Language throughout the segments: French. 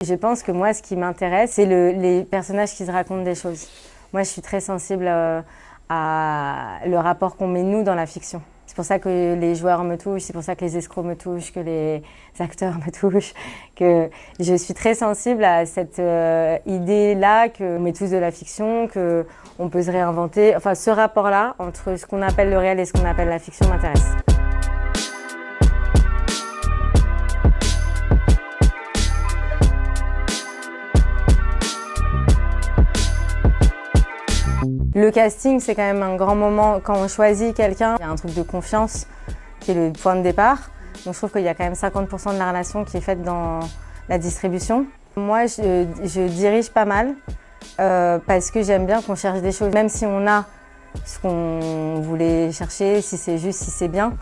Je pense que moi, ce qui m'intéresse, c'est les personnages qui se racontent des choses. Moi, je suis très sensible à le rapport qu'on met nous dans la fiction. C'est pour ça que les joueurs me touchent, c'est pour ça que les escrocs me touchent, que les acteurs me touchent, que je suis très sensible à cette idée-là qu'on met tous de la fiction, qu'on peut se réinventer. Enfin, ce rapport-là, entre ce qu'on appelle le réel et ce qu'on appelle la fiction m'intéresse. Le casting, c'est quand même un grand moment. Quand on choisit quelqu'un, il y a un truc de confiance qui est le point de départ. Donc je trouve qu'il y a quand même 50% de la relation qui est faite dans la distribution. Moi, je dirige pas mal parce que j'aime bien qu'on cherche des choses. Même si on a ce qu'on voulait chercher, si c'est juste, si c'est bien,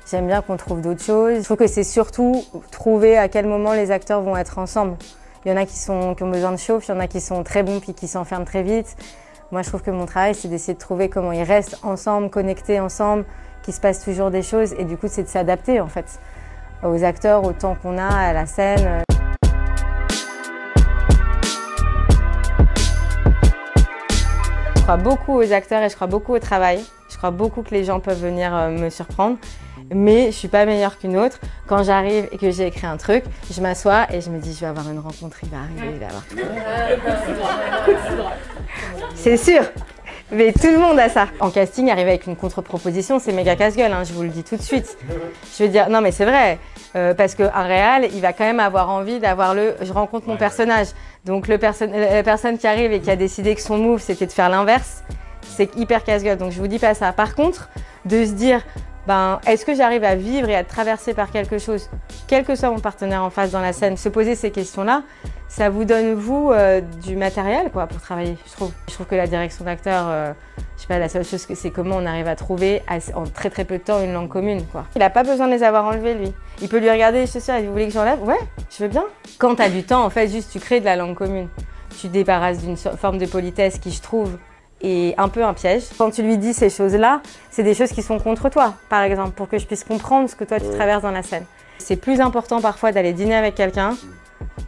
j'aime bien qu'on trouve d'autres choses. Je trouve que c'est surtout trouver à quel moment les acteurs vont être ensemble. Il y en a qui ont besoin de chauffe, il y en a qui sont très bons puis qui s'enferment très vite. Moi, je trouve que mon travail, c'est d'essayer de trouver comment ils restent ensemble, connectés ensemble, qu'il se passe toujours des choses. Et du coup, c'est de s'adapter, en fait, aux acteurs, au temps qu'on a, à la scène. Je crois beaucoup aux acteurs et je crois beaucoup au travail. Je crois beaucoup que les gens peuvent venir me surprendre. Mais je ne suis pas meilleure qu'une autre. Quand j'arrive et que j'ai écrit un truc, je m'assois et je me dis, je vais avoir une rencontre, il va arriver, il va avoir tout. C'est sûr, mais tout le monde a ça. En casting, arriver avec une contre-proposition, c'est méga casse-gueule, hein, je vous le dis tout de suite. Je veux dire, non mais c'est vrai, parce qu'un réal, il va quand même avoir envie d'avoir je rencontre mon personnage. Donc la personne qui arrive et qui a décidé que son move, c'était de faire l'inverse, c'est hyper casse-gueule, donc je vous dis pas ça. Par contre, de se dire, est-ce que j'arrive à vivre et à être traversée par quelque chose, quel que soit mon partenaire en face dans la scène, se poser ces questions-là, ça vous donne, vous, du matériel quoi, pour travailler, je trouve. Je trouve que la direction d'acteur, je sais pas, la seule chose, c'est comment on arrive à trouver en très très peu de temps une langue commune, quoi. Il n'a pas besoin de les avoir enlevés, lui. Il peut lui regarder les chaussures et vous voulez que j'enlève? Ouais, je veux bien. Quand tu as du temps, en fait, juste tu crées de la langue commune. Tu te débarrasses d'une forme de politesse qui, je trouve, est un peu un piège. Quand tu lui dis ces choses-là, c'est des choses qui sont contre toi, par exemple, pour que je puisse comprendre ce que toi tu traverses dans la scène. C'est plus important parfois d'aller dîner avec quelqu'un,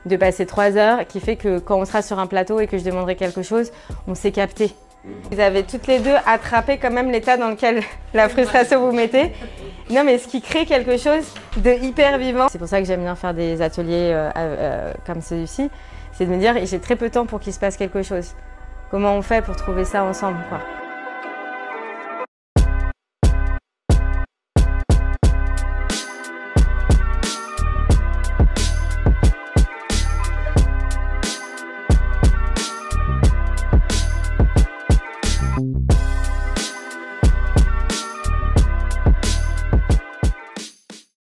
de passer 3 heures, qui fait que quand on sera sur un plateau et que je demanderai quelque chose, on s'est capté. Vous avez toutes les deux attrapé quand même l'état dans lequel la frustration vous mettez. Non mais ce qui crée quelque chose de hyper vivant. C'est pour ça que j'aime bien faire des ateliers comme celui-ci, c'est de me dire j'ai très peu de temps pour qu'il se passe quelque chose. Comment on fait pour trouver ça ensemble, quoi.